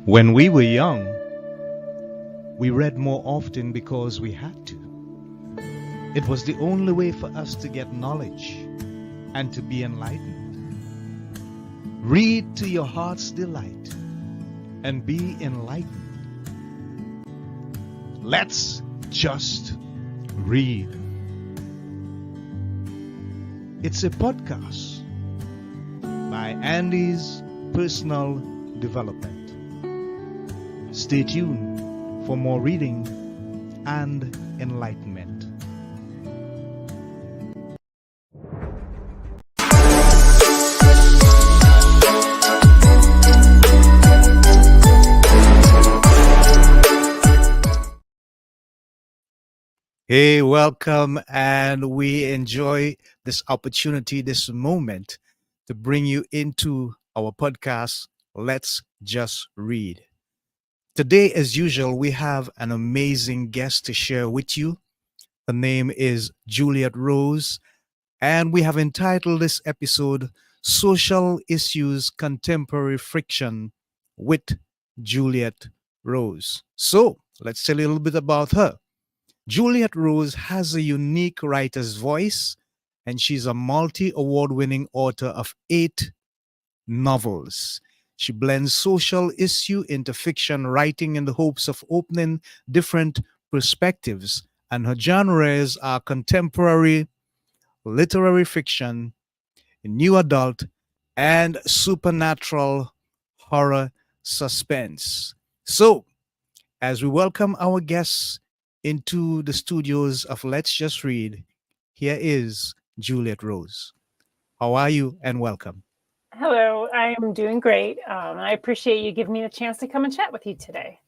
When we were young, we read more often because we had to. It was the only way for us to get knowledge and to be enlightened. Read to your heart's delight and be enlightened. Let's just read. It's a podcast by Andy's Personal Development. Stay tuned for more reading and enlightenment. Hey, welcome, and we enjoy this opportunity, this moment to bring you into our podcast, Let's Just Read. Today, as usual, we have an amazing guest to share with you. Her name is Juliet Rose, and we have entitled this episode Social Issues Contemporary Friction with Juliet Rose. So, let's tell you a little bit about her. Juliet Rose has a unique writer's voice, and she's a multi award winning author of 8 novels. She blends social issue into fiction writing in the hopes of opening different perspectives, and her genres are contemporary, literary fiction, new adult, and supernatural horror suspense. So, as we welcome our guests into the studios of Let's Just Read, here is Juliet Rose. How are you, and welcome? Hello, I'm doing great. I appreciate you giving me the chance to come and chat with you today.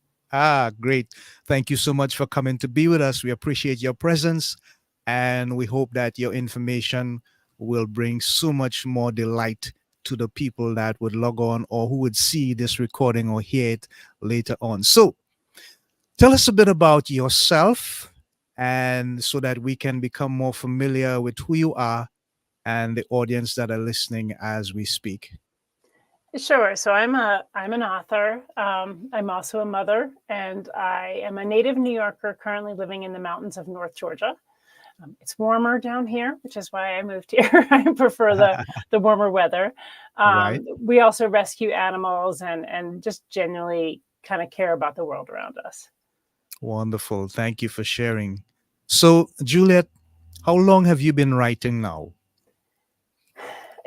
Great. Thank you so much for coming to be with us. We appreciate your presence, and we hope that your information will bring so much more delight to the people that would log on or who would see this recording or hear it later on. So, tell us a bit about yourself, and so that we can become more familiar with who you are and the audience that are listening as we speak. Sure. So I'm an author. I'm also a mother, and I am a native New Yorker currently living in the mountains of North Georgia. It's warmer down here, which is why I moved here. I prefer the warmer weather. Right. We also rescue animals and just genuinely kind of care about the world around us. Wonderful. Thank you for sharing. So, Juliet, how long have you been writing now?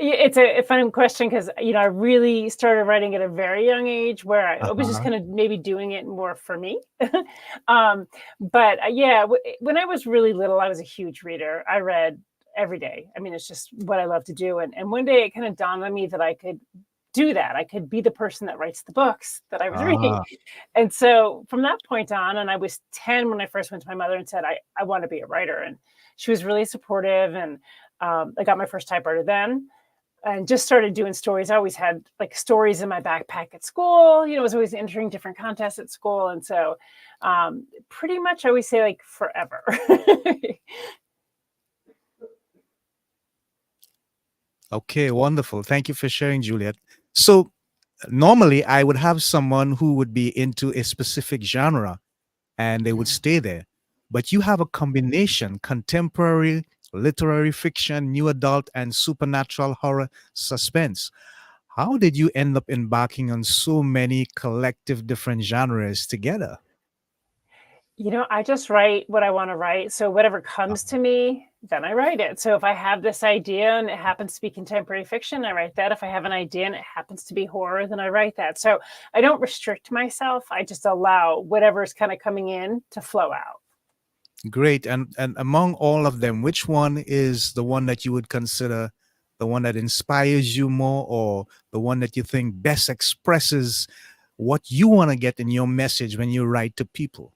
It's a fun question because I really started writing at a very young age where I was just Uh-huh. kind of maybe doing it more for me. But yeah, when I was really little, I was a huge reader. I read every day. I mean, it's just what I love to do. And one day it kind of dawned on me that I could do that. I could be the person that writes the books that I was reading. Ah, And so from that point on, and I was 10 when I first went to my mother and said, I want to be a writer. And she was really supportive. And I got my first typewriter then and just started doing stories. I always had like stories in my backpack at school. I was always entering different contests at school. And so pretty much I always say like forever. okay, wonderful. Thank you for sharing, Juliet. So, normally I would have someone who would be into a specific genre and they would stay there. But you have a combination contemporary, literary fiction, new adult, and supernatural horror suspense. How did you end up embarking on so many collective different genres together? I just write what I want to write. So whatever comes to me, then I write it. So if I have this idea and it happens to be contemporary fiction, I write that. If I have an idea and it happens to be horror, then I write that. So I don't restrict myself. I just allow whatever's kind of coming in to flow out. Great. And among all of them, which one is the one that you would consider the one that inspires you more, or the one that you think best expresses what you want to get in your message when you write to people?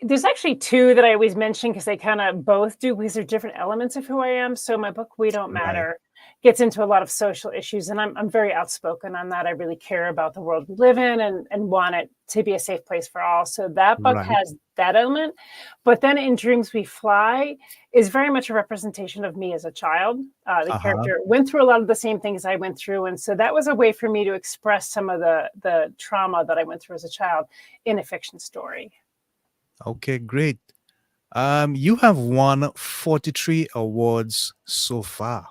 There's actually 2 that I always mention because they kinda both do because they're different elements of who I am. So my book, We Don't Right. Matter, gets into a lot of social issues, and I'm very outspoken on that. I really care about the world we live in and want it to be a safe place for all. So that book Right. has that element. But then in Dreams We Fly is very much a representation of me as a child. The Uh-huh. character went through a lot of the same things I went through, and so that was a way for me to express some of the trauma that I went through as a child in a fiction story. Okay, great. You have won 43 awards so far.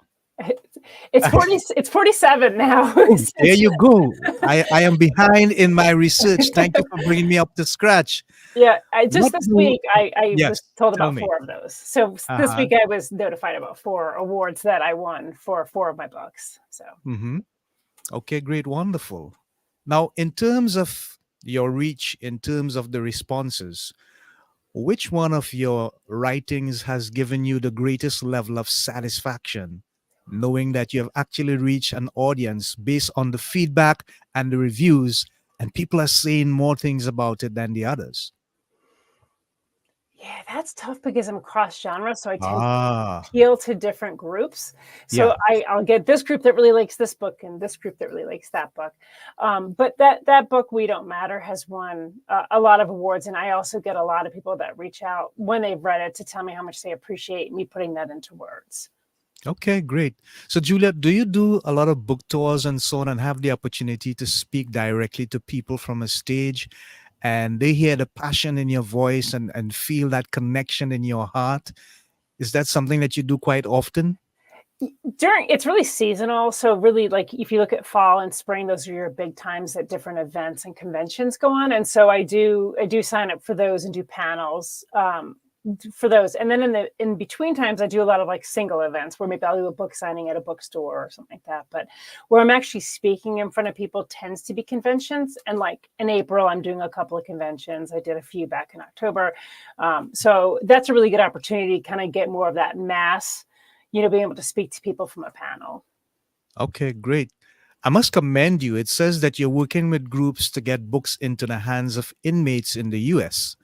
It's 47 now. Oh, there Since you go. I am behind in my research. Thank you for bringing me up to scratch. yeah, I just What this do week, I Yes, was told tell about me. 4 of those. So this Uh-huh. week I was notified about 4 awards that I won for 4 of my books. So Mm-hmm. Okay, great, wonderful. Now, in terms of your reach, in terms of the responses, which one of your writings has given you the greatest level of satisfaction, knowing that you have actually reached an audience based on the feedback and the reviews, and people are saying more things about it than the others? yeah, that's tough because I'm cross genre, so I tend to Ah, appeal to different groups. yeah. So I'll get this group that really likes this book and this group that really likes that book. But that book, We Don't Matter, has won a lot of awards, and I also get a lot of people that reach out when they've read it to tell me how much they appreciate me putting that into words. Okay, great. So, Juliet, do you do a lot of book tours and so on and have the opportunity to speak directly to people from a stage and they hear the passion in your voice and feel that connection in your heart? Is that something that you do quite often? During it's really seasonal, so really, like, if you look at fall and spring, those are your big times that different events and conventions go on, and so I do sign up for those and do panels, for those, and then in between times, I do a lot of, like, single events where maybe I'll do a book signing at a bookstore or something like that, but where I'm actually speaking in front of people tends to be conventions, and, like, in April, I'm doing a couple of conventions. I did a few back in October, so that's a really good opportunity to kinda get more of that mass, being able to speak to people from a panel. Okay, great. I must commend you. It says that you're working with groups to get books into the hands of inmates in the US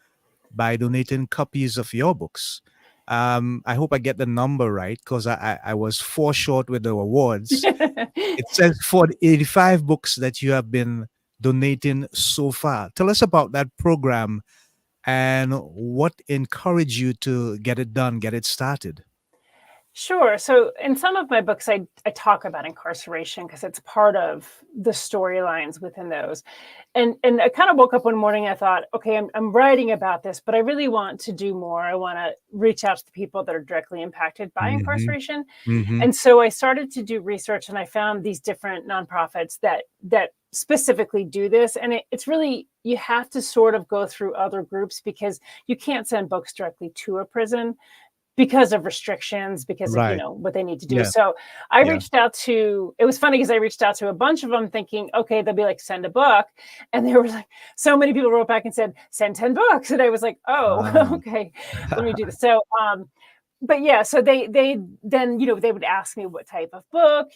by donating copies of your books. I hope I get the number right because I was four short with the awards. It says for the 85 books that you have been donating so far. Tell us about that program and what encouraged you to get it done, get it started. Sure. So in some of my books, I talk about incarceration because it's part of the storylines within those. And I kind of woke up one morning, I thought, okay, I'm writing about this, but I really want to do more. I want to reach out to the people that are directly impacted by Hmm. incarceration. Hmm. And so I started to do research and I found these different nonprofits that specifically do this. And it's really you have to sort of go through other groups because you can't send books directly to a prison because of restrictions, because of, Right. what they need to do. Yeah. So I Yeah. reached out to it was funny because I reached out to a bunch of them thinking, okay, they'll be like, send a book. And there were like so many people wrote back and said, send 10 books. And I was like, oh, Ah. okay, let me do this. So but yeah, so they then, they would ask me what type of book,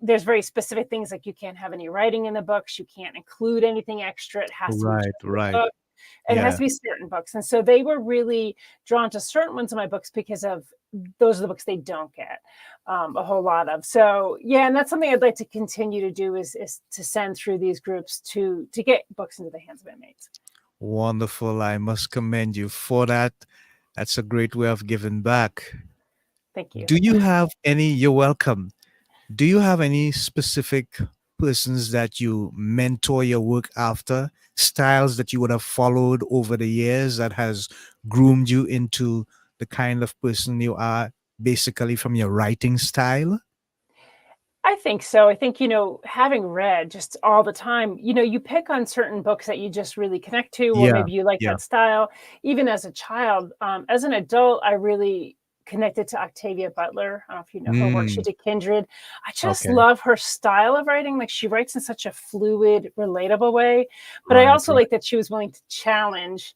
there's very specific things like you can't have any writing in the books, you can't include anything extra, it has to be Right. just the Right. book. And it has Yeah. to be certain books. And so they were really drawn to certain ones of my books because of those are the books they don't get a whole lot of. So yeah, and that's something I'd like to continue to do is to send through these groups to get books into the hands of inmates. Wonderful. I must commend you for that. That's a great way of giving back. Thank you. Do you have any? You're welcome. Do you have any specific persons that you mentor your work after, styles that you would have followed over the years that has groomed you into the kind of person you are, basically from your writing style? I think so. I think, having read just all the time, you pick on certain books that you just really connect to, or Yeah, maybe you like yeah. that style. Even as a child, as an adult, I really connected to Octavia Butler. I don't know if you know her work. She Mm, did Kindred. I just okay. love her style of writing. Like she writes in such a fluid, relatable way. But I Right, also right. like that she was willing to challenge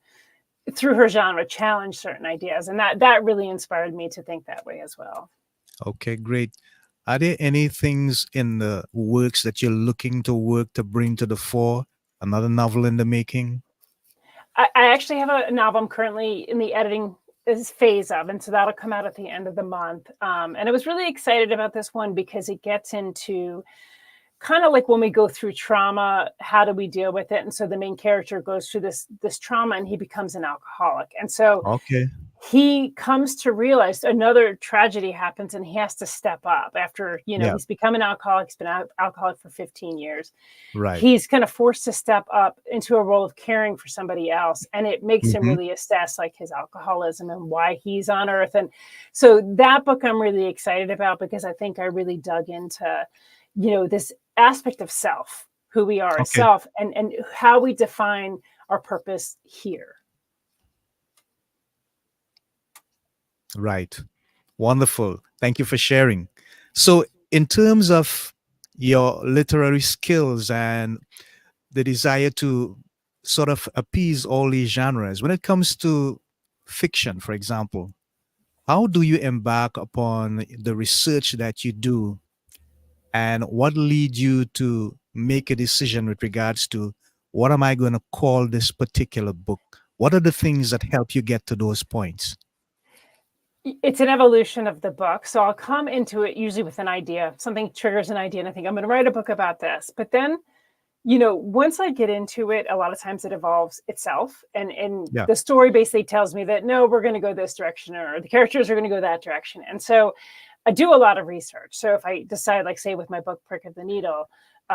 through her genre, challenge certain ideas. And that really inspired me to think that way as well. Okay, great. Are there any things in the works that you're looking to work to bring to the fore? Another novel in the making? I actually have a novel I'm currently in the editing phase of, and so that'll come out at the end of the month. And I was really excited about this one because it gets into kind of like when we go through trauma, how do we deal with it? And so the main character goes through this trauma and he becomes an alcoholic. And so Okay. he comes to realize another tragedy happens and he has to step up after, Yeah. he's become an alcoholic. He's been alcoholic for 15 years. Right. He's kind of forced to step up into a role of caring for somebody else. And it makes him Hmm. really assess like his alcoholism and why he's on earth. And so that book I'm really excited about because I think I really dug into, this aspect of self, who we are as Okay. self and how we define our purpose here. Right. Wonderful. Thank you for sharing. So, in terms of your literary skills and the desire to sort of appease all these genres, when it comes to fiction, for example, how do you embark upon the research that you do, and what leads you to make a decision with regards to what am I going to call this particular book? What are the things that help you get to those points? It's an evolution of the book. So I'll come into it usually with an idea. Something triggers an idea, and I think I'm going to write a book about this. But then, once I get into it, a lot of times it evolves itself. And Yeah. the story basically tells me that no, we're going to go this direction, or the characters are going to go that direction. And so I do a lot of research. So if I decide, like, say, with my book, Prick of the Needle,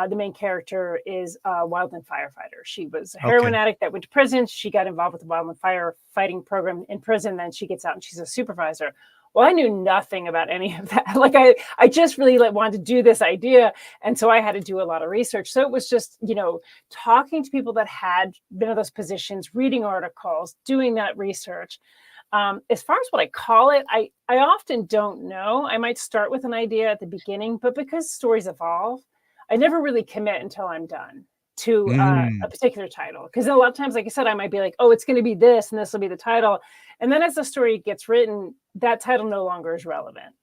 the main character is a wildland firefighter. She was a heroin Okay. addict that went to prison. She got involved with the wildland firefighting program in prison. Then she gets out and she's a supervisor. Well, I knew nothing about any of that. Like I just really wanted to do this idea. And so I had to do a lot of research. So it was just, talking to people that had been in those positions, reading articles, doing that research. As far as what I call it, I often don't know. I might start with an idea at the beginning, but because stories evolve, I never really commit until I'm done to a Mm, particular title. Because a lot of times, like I said, I might be like, oh, it's going to be this, and this will be the title. And then as the story gets written, that title no longer is relevant.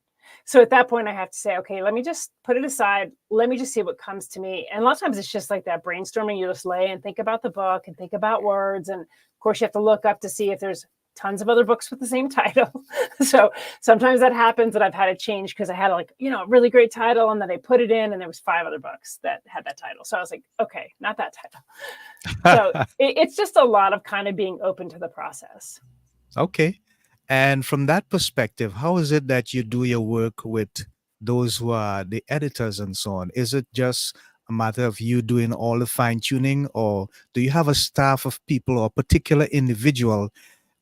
So at that point, I have to say, okay, let me just put it aside. Let me just see what comes to me. And a lot of times it's just like that brainstorming. You just lay and think about the book and think about words. And of course, you have to look up to see if there's tons of other books with the same title. So sometimes that happens that I've had to change because I had a really great title and then I put it in and there was 5 other books that had that title. So I was like, okay, not that title. So it's just a lot of kind of being open to the process. okay. And from that perspective, how is it that you do your work with those who are the editors and so on? Is it just a matter of you doing all the fine tuning, or do you have a staff of people or particular individual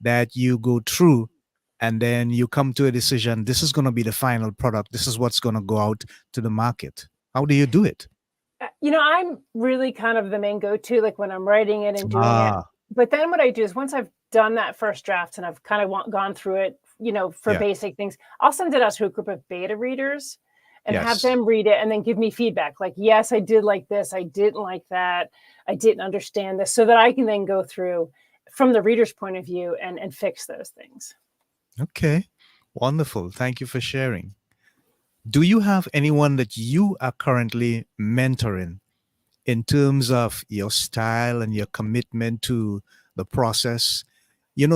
that you go through and then you come to a decision? This is going to be the final product. This is what's going to go out to the market. How do you do it? I'm really kind of the main go-to, like when I'm writing it and doing it. Ah, But then what I do is once I've done that first draft and I've kind of gone through it, for yeah. basic things, I'll send it out to a group of beta readers and have Yes. them read it and then give me feedback. Like, yes, I did like this. I didn't like that. I didn't understand this, so that I can then go through from the reader's point of view and fix those things. Okay. Wonderful. Thank you for sharing. Do you have anyone that you are currently mentoring in terms of your style and your commitment to the process?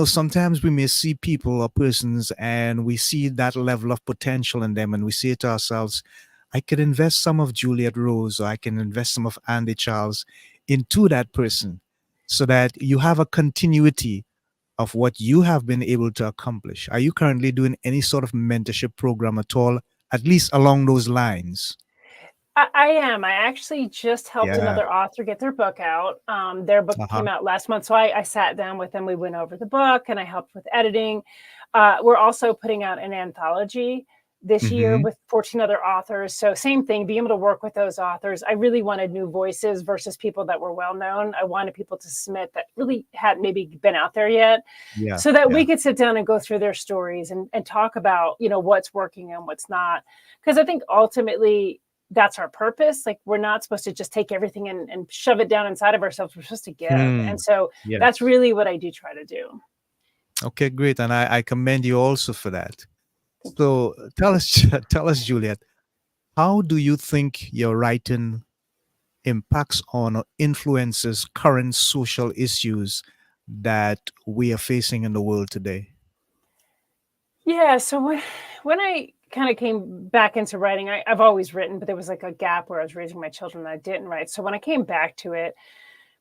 Sometimes we may see people or persons and we see that level of potential in them, and we say to ourselves, I could invest some of Juliet Rose or I can invest some of Andy Charles into that person so that you have a continuity of what you have been able to accomplish. Are you currently doing any sort of mentorship program at all, at least along those lines? I am. I actually just helped Yeah. another author get their book out. Their book Uh-huh. came out last month. So I sat down with them. We went over the book and I helped with editing. We're also putting out an anthology this year Mm-hmm. with 14 other authors. So same thing, being able to work with those authors. I really wanted new voices versus people that were well known. I wanted people to submit that really hadn't maybe been out there yet, Yeah. so that Yeah. we could sit down and go through their stories and talk about, what's working and what's not. Because I think ultimately that's our purpose. Like, we're not supposed to just take everything and shove it down inside of ourselves. We're supposed to give. Hmm. And so that's Yes. really what I do try to do. Okay, great. And I commend you also for that. Thank you. So tell us, tell us, Juliet, how do you think your writing impacts on or influences current social issues that we are facing in the world today? Yeah, so when I kind of came back into writing, I've always written, but there was like a gap where I was raising my children and I didn't write. So when I came back to it,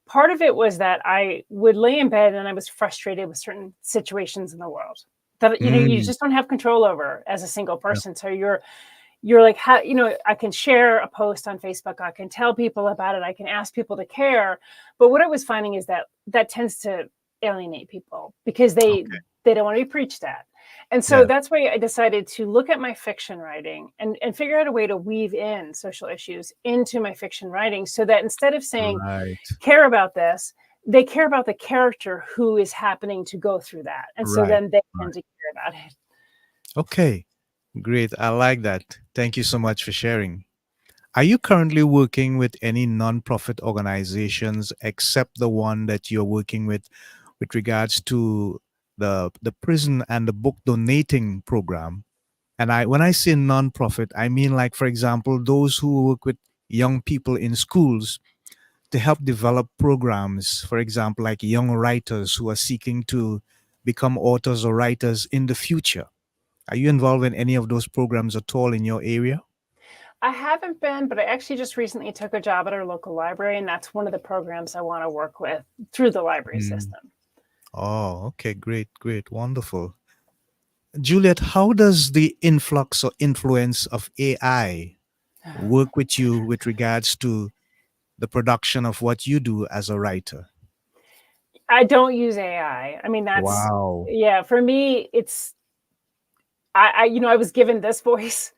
part of it was that I would lay in bed and I was frustrated with certain situations in the world that you Mm, just don't have control over as a single yeah, person. So you're like, how, I can share a post on Facebook, I can tell people about it, I can ask people to care. But what I was finding is that that tends to alienate people because okay. they don't want to be preached at. And so Yeah, that's why I decided to look at my fiction writing and figure out a way to weave in social issues into my fiction writing so that instead of saying, right, care about this, they care about the character who is happening to go through that. And so right, then they tend right. to care about it. Okay, great. I like that. Thank you so much for sharing. Are you currently working with any nonprofit organizations except the one that you're working with regards to the prison and the book donating program? And when I say nonprofit, I mean like, for example, those who work with young people in schools to help develop programs, for example, like young writers who are seeking to become authors or writers in the future. Are you involved in any of those programs at all in your area? I haven't been, but I actually just recently took a job at our local library, and that's one of the programs I want to work with through the library Mm. system. Oh, okay, great, great, wonderful. Juliet, how does the influx or influence of AI work with you with regards to the production of what you do as a writer? I don't use AI. I mean, that's Wow. yeah, for me, it's I was given this voice,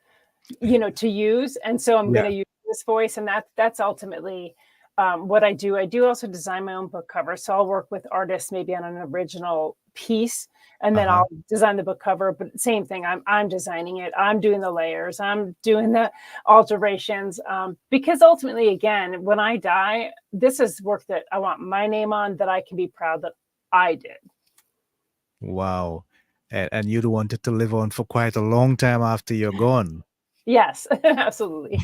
to use, and so I'm Yeah. gonna use this voice, and that's ultimately what I do. I do also design my own book cover, so I'll work with artists maybe on an original piece, and then Uh-huh. I'll design the book cover. But same thing, I'm designing it, I'm doing the layers, I'm doing the alterations, because ultimately, again, when I die, this is work that I want my name on that I can be proud that I did. Wow. And you'd want it to live on for quite a long time after you're gone. Yes, absolutely.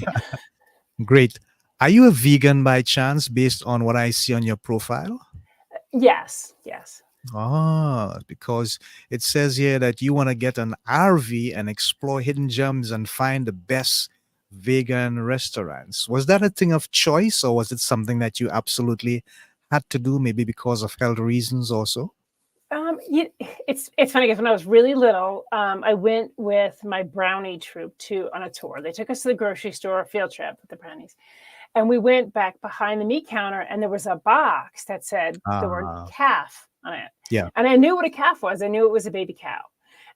Great. Are you a vegan by chance based on what I see on your profile? Yes, yes. Ah, because it says here that you want to get an RV and explore hidden gems and find the best vegan restaurants. Was that a thing of choice or was it something that you absolutely had to do, maybe because of health reasons also? It's funny because when I was really little, I went with my brownie troop to on a tour. They took us to the grocery store, a field trip with the brownies, and we went back behind the meat counter, and there was a box that said the word Ah, calf on it, yeah. and I knew what a calf was. I knew it was a baby cow.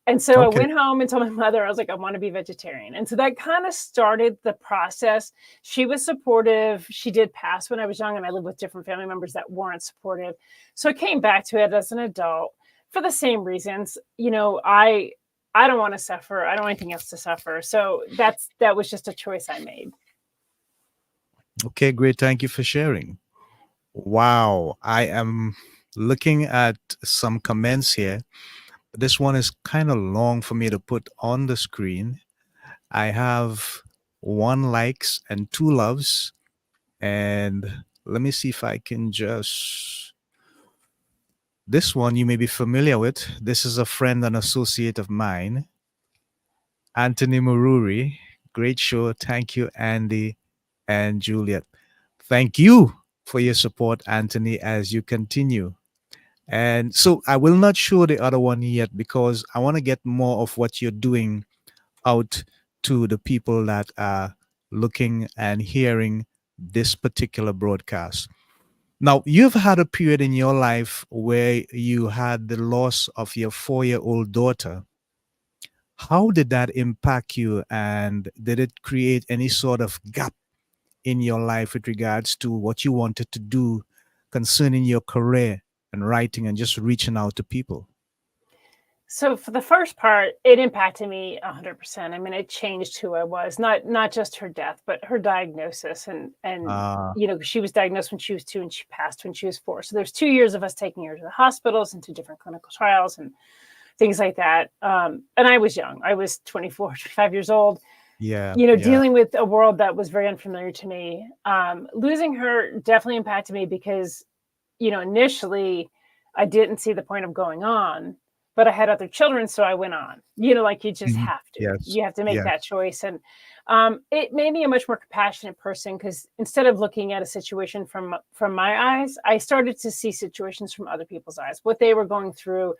And so I Okay. went home and told my mother, I was like, I want to be vegetarian. And so that kind of started the process. She was supportive. She did pass when I was young, and I lived with different family members that weren't supportive. So I came back to it as an adult for the same reasons. I don't want to suffer. I don't want anything else to suffer. So that was just a choice I made. Okay, great. Thank you for sharing. Wow. I am looking at some comments here. This one is kind of long for me to put on the screen. I have one likes and two loves. And let me see if I can just. This one you may be familiar with. This is a friend and associate of mine, Anthony Maruri. Great show. Thank you, Andy and Juliet. Thank you for your support, Anthony, as you continue. And so I will not show the other one yet because I want to get more of what you're doing out to the people that are looking and hearing this particular broadcast. Now, you've had a period in your life where you had the loss of your 4-year-old daughter. How did that impact you? And did it create any sort of gap in your life with regards to what you wanted to do concerning your career and writing and just reaching out to people? So for the first part, it impacted me 100%. I mean, it changed who I was. Not just her death, but her diagnosis, and Uh, she was diagnosed when she was 2 and she passed when she was 4. So there's 2 years of us taking her to the hospitals and to different clinical trials and things like that. And I was young. I was 24, 25 years old. yeah, yeah. Dealing with a world that was very unfamiliar to me. Losing her definitely impacted me because initially I didn't see the point of going on, but I had other children, so I went on. Like you just Mhm. have to. Yes. You have to make that Yes. choice. And it made me a much more compassionate person because instead of looking at a situation from my eyes, I started to see situations from other people's eyes, what they were going through,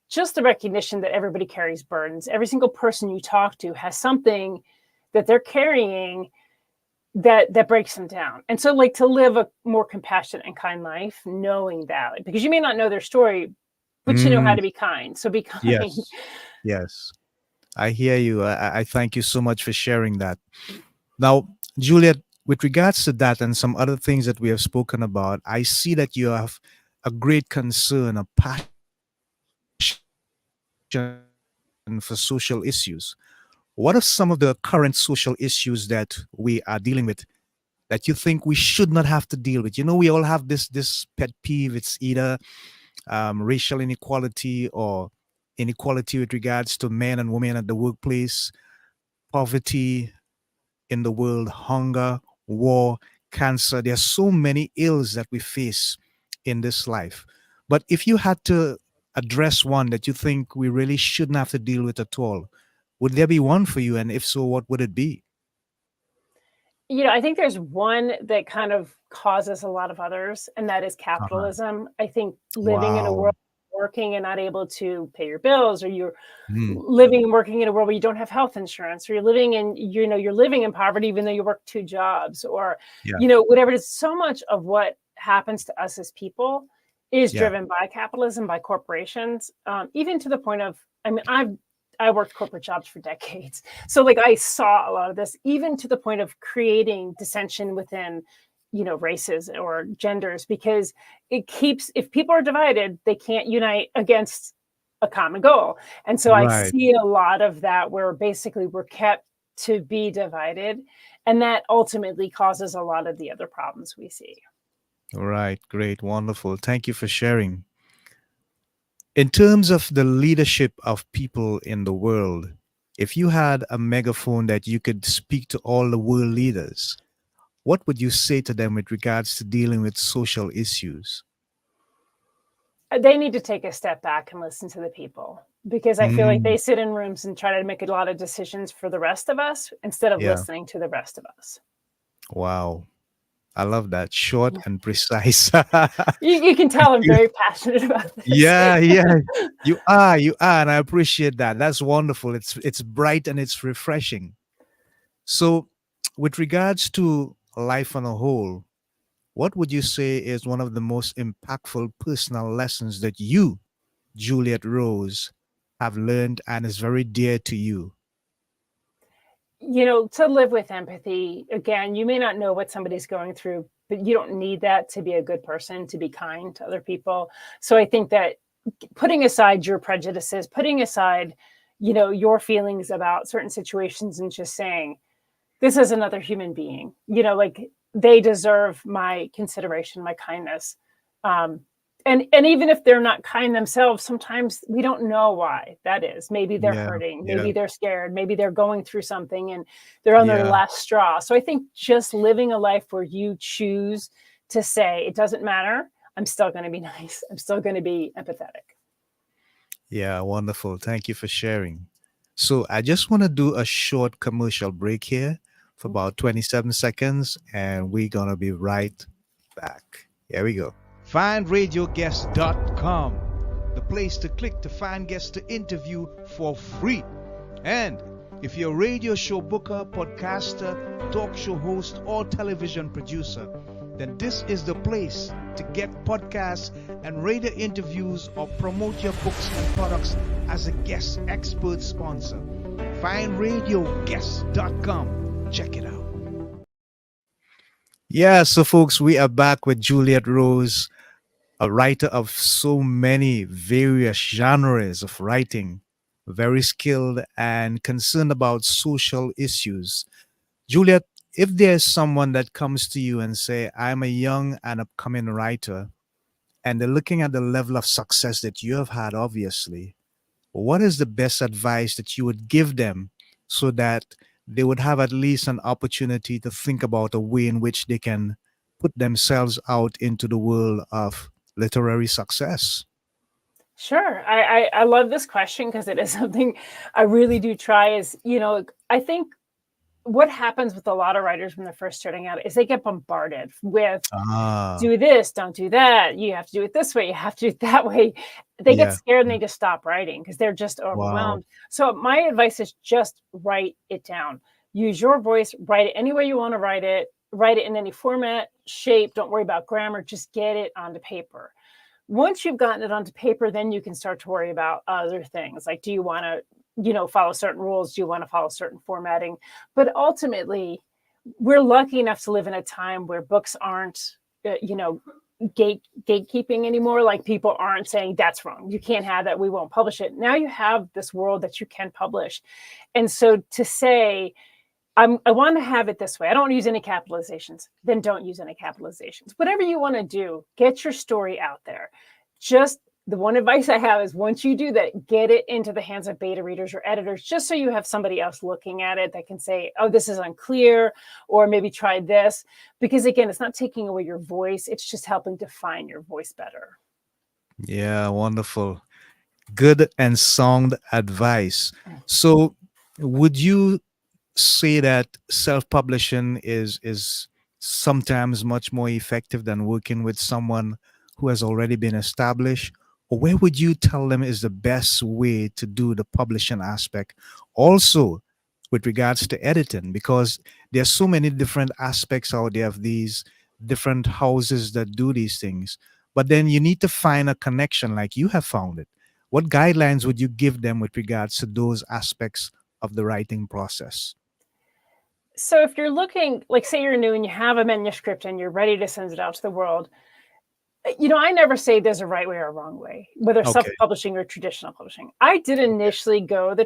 just the recognition that everybody carries burdens. Every single person you talk to has something that they're carrying that breaks them down. And so like to live a more compassionate and kind life, knowing that, like, because you may not know their story, but you know how Mm, to be kind. So be kind. yes. Yes. I hear you. I thank you so much for sharing that. Now, Juliet, with regards to that and some other things that we have spoken about, I see that you have a great concern, a passion for social issues. What are some of the current social issues that we are dealing with that you think we should not have to deal with? We all have this pet peeve. It's either racial inequality or inequality with regards to men and women at the workplace, poverty in the world, hunger, war, cancer. There are so many ills that we face in this life. But if you had to address one that you think we really shouldn't have to deal with at all, would there be one for you? And if so, what would it be? I think there's one that kind of causes a lot of others, and that is Uh-huh. capitalism. I think living in a Wow. world working and not able to pay your bills, or you're Mm, living and working in a world where you don't have health insurance, or you're living in poverty even though you work two jobs, or yeah. whatever it is. So much of what happens to us as people is Yeah. driven by capitalism, by corporations, even to the point of, I mean, I worked corporate jobs for decades. So like I saw a lot of this, even to the point of creating dissension within, races or genders, because it keeps, if people are divided, they can't unite against a common goal. And so I Right. see a lot of that where basically we're kept to be divided. And that ultimately causes a lot of the other problems we see. Right. Great. Wonderful. Thank you for sharing. In terms of the leadership of people in the world, if you had a megaphone that you could speak to all the world leaders, what would you say to them with regards to dealing with social issues? They need to take a step back and listen to the people, because I feel like Mm, they sit in rooms and try to make a lot of decisions for the rest of us instead of yeah. listening to the rest of us. Wow. I love that. Short and precise. You can Thank tell I'm you. very passionate about this. Yeah, yeah. You are, and I appreciate that. That's wonderful. It's bright and it's refreshing. So, with regards to life on a whole, what would you say is one of the most impactful personal lessons that you, Juliet Rose, have learned and is very dear to you? To live with empathy, again, you may not know what somebody's going through, but you don't need that to be a good person, to be kind to other people. So I think that putting aside your prejudices, putting aside, your feelings about certain situations, and just saying, this is another human being, like they deserve my consideration, my kindness. um and even if they're not kind themselves, sometimes we don't know why that is. Maybe they're Yeah, hurting, yeah, maybe they're scared, maybe they're going through something and they're on their yeah, last straw. So I think just living a life where you choose to say, it doesn't matter, I'm still going to be nice, I'm still going to be empathetic. yeah. Wonderful. Thank you for sharing. So, I just want to do a short commercial break here for about 27 seconds, and we're going to be right back. Here we go. FindRadioGuest.com, the place to click to find guests to interview for free. And if you're a radio show booker, podcaster, talk show host, or television producer, then this is the place to get podcasts and radio interviews or promote your books and products as a guest expert sponsor. FindRadioGuest.com. Check it out. Yeah, so folks, we are back with Juliet Rose, a writer of so many various genres of writing, very skilled and concerned about social issues. Juliet, if there's someone that comes to you and say, I'm a young and upcoming writer, and they're looking at the level of success that you have had, obviously, what is the best advice that you would give them so that they would have at least an opportunity to think about a way in which they can put themselves out into the world of literary success? Sure. I love this question because it is something I really do try is, I think what happens with a lot of writers when they're first starting out is they get bombarded with Ah, do this, don't do that. You have to do it this way. You have to do it that way. They get yeah. scared and they just stop writing because they're just Wow. overwhelmed. So my advice is just write it down. Use your voice, write it any way you want to write it in any format, shape. Don't worry about grammar. Just get it onto paper. Once you've gotten it onto paper, then you can start to worry about other things. Like, do you want to, follow certain rules? Do you want to follow certain formatting? But ultimately, we're lucky enough to live in a time where books aren't, gatekeeping anymore. Like people aren't saying that's wrong. You can't have that. We won't publish it. Now you have this world that you can publish. And so to say, I want to have it this way. I don't use any capitalizations. Then don't use any capitalizations. Whatever you want to do, get your story out there. Just the one advice I have is once you do that, get it into the hands of beta readers or editors, just so you have somebody else looking at it that can say, oh, this is unclear, or maybe try this. Because again, it's not taking away your voice, it's just helping define your voice better. Yeah, wonderful. Good and sound advice. So, would you say that self-publishing is sometimes much more effective than working with someone who has already been established? Or where would you tell them is the best way to do the publishing aspect? Also, with regards to editing, because there's so many different aspects out there of these different houses that do these things. But then you need to find a connection like you have found it. What guidelines would you give them with regards to those aspects of the writing process? So if you're looking, like say you're new and you have a manuscript and you're ready to send it out to the world, I never say there's a right way or a wrong way, whether Okay. self-publishing or traditional publishing. I did initially go the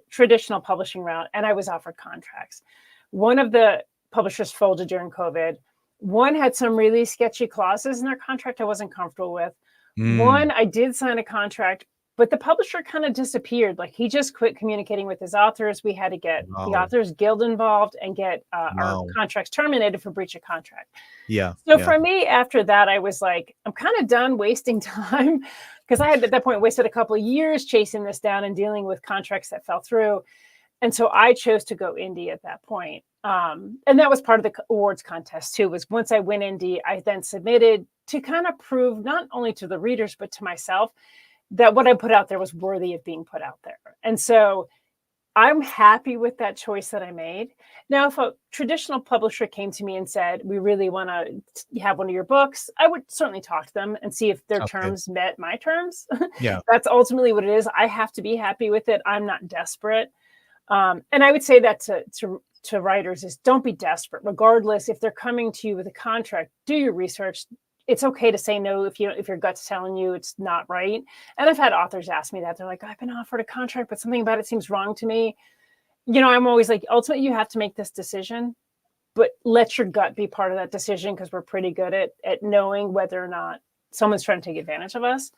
traditional publishing route, and I was offered contracts. One of the publishers folded during COVID. One had some really sketchy clauses in their contract I wasn't comfortable with. Mm, One, I did sign a contract, but the publisher kind of disappeared. Like he just quit communicating with his authors. We had to get the wow. Authors Guild involved and get our Wow. contracts terminated for breach of contract. Yeah. So Yeah. for me, after that, I was like, I'm kind of done wasting time because I had at that point wasted a couple of years chasing this down and dealing with contracts that fell through. And so I chose to go indie at that point. And that was part of the awards contest too, was once I went indie, I then submitted to kind of prove not only to the readers, but to myself that what I put out there was worthy of being put out there. And so I'm happy with that choice that I made. Now, if a traditional publisher came to me and said, we really want to have one of your books, I would certainly talk to them and see if their Okay. terms met my terms. Yeah. That's ultimately what it is. I have to be happy with it. I'm not desperate. And I would say that to writers is don't be desperate, regardless if they're coming to you with a contract. Do your research. It's okay to say no if your gut's telling you it's not right. And I've had authors ask me that they're like, I've been offered a contract, but something about it seems wrong to me. I'm always like, ultimately, you have to make this decision, but let your gut be part of that decision because we're pretty good at knowing whether or not someone's trying to take advantage of us.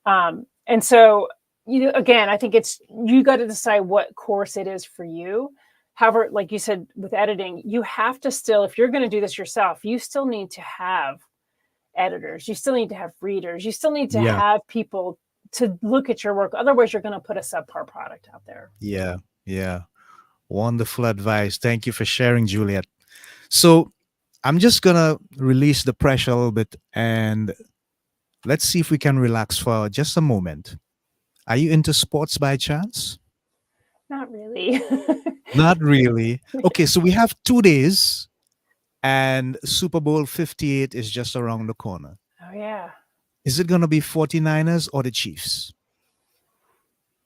And so, again, I think it's you got to decide what course it is for you. However, like you said with editing, you have to still, if you're going to do this yourself, you still need to have editors, you still need to have readers, you still need to Yeah. have people to look at your work. Otherwise, you're going to put a subpar product out there. Yeah. Yeah. Wonderful advice. Thank you for sharing, Juliet. So I'm just gonna release the pressure a little bit and let's see if we can relax for just a moment. Are you into sports by chance? Not really. Not really. Okay, so we have 2 days and Super Bowl 58 is just around the corner. Oh yeah. Is it gonna be 49ers or the Chiefs?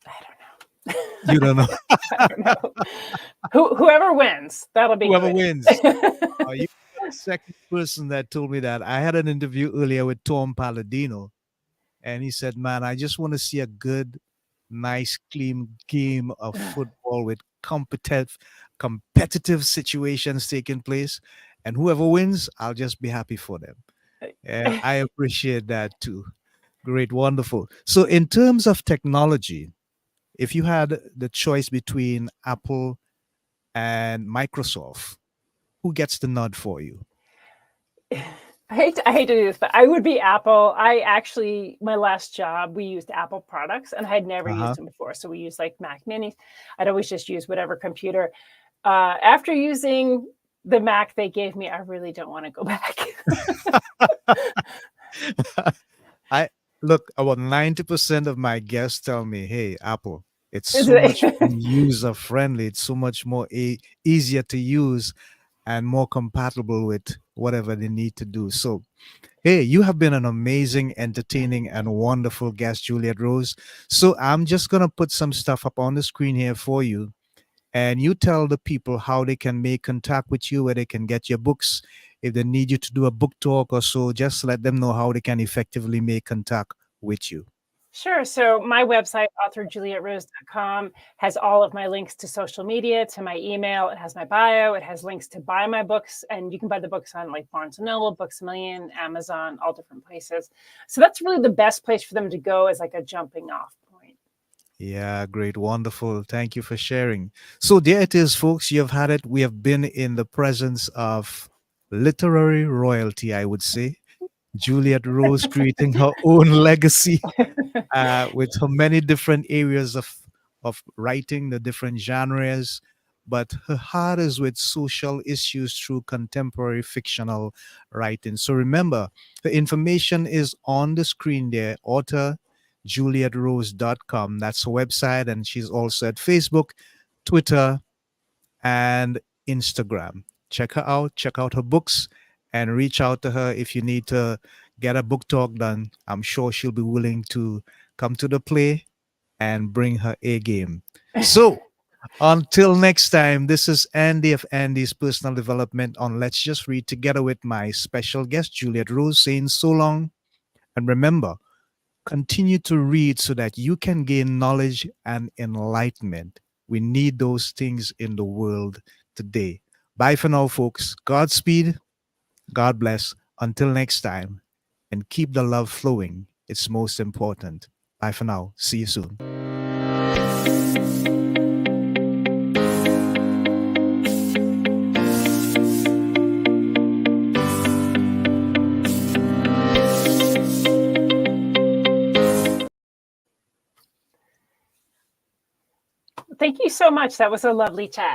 I don't You know. don't know. I don't know. Whoever wins, that'll be Whoever good. wins. You the second person that told me that. I had an interview earlier with Tom Palladino, and he said, "Man, I just want to see a good, nice, clean game of football with competitive situations taking place, and whoever wins, I'll just be happy for them." And I appreciate that too. Great, wonderful. So, in terms of technology, if you had the choice between Apple and Microsoft, who gets the nod for you? I hate to do this, but I would be Apple. I actually my last job, we used Apple products, and I had never Uh-huh. used them before. So we used like Mac Minis. I'd always just use whatever computer. After using the Mac they gave me, I really don't want to go back. I look, about 90% of my guests tell me, hey, Apple, it's Is so much it- more user friendly. It's so much more easier to use and more compatible with whatever they need to do. So, hey, you have been an amazing, entertaining, and wonderful guest, Juliet Rose. So, I'm just going to put some stuff up on the screen here for you. And you tell the people how they can make contact with you, where they can get your books. If they need you to do a book talk or so, just let them know how they can effectively make contact with you. Sure. So my website, authorjulietrose.com, has all of my links to social media, to my email. It has my bio. It has links to buy my books, and you can buy the books on like Barnes and Noble, Books a Million, Amazon, all different places. So that's really the best place for them to go as like a jumping off point. Yeah, great, wonderful. Thank you for sharing. So, there it is, folks. You've had it. We have been in the presence of literary royalty, I would say. Juliet Rose creating her own legacy with her many different areas of writing, the different genres, but her heart is with social issues through contemporary fictional writing. So remember, the information is on the screen there, author julietrose.com. That's her website, and she's also at Facebook, Twitter, and Instagram. Check her out, check out her books, and reach out to her if you need to get a book talk done. I'm sure she'll be willing to come to the play and bring her A game. So, until next time, this is Andy of Andy's Personal Development on Let's Just Read, together with my special guest, Juliet Rose, saying so long. And remember, continue to read so that you can gain knowledge and enlightenment. We need those things in the world today. Bye for now, folks. Godspeed. God bless. Until next time. And keep the love flowing. It's most important. Bye for now. See you soon. Thank you so much. That was a lovely chat.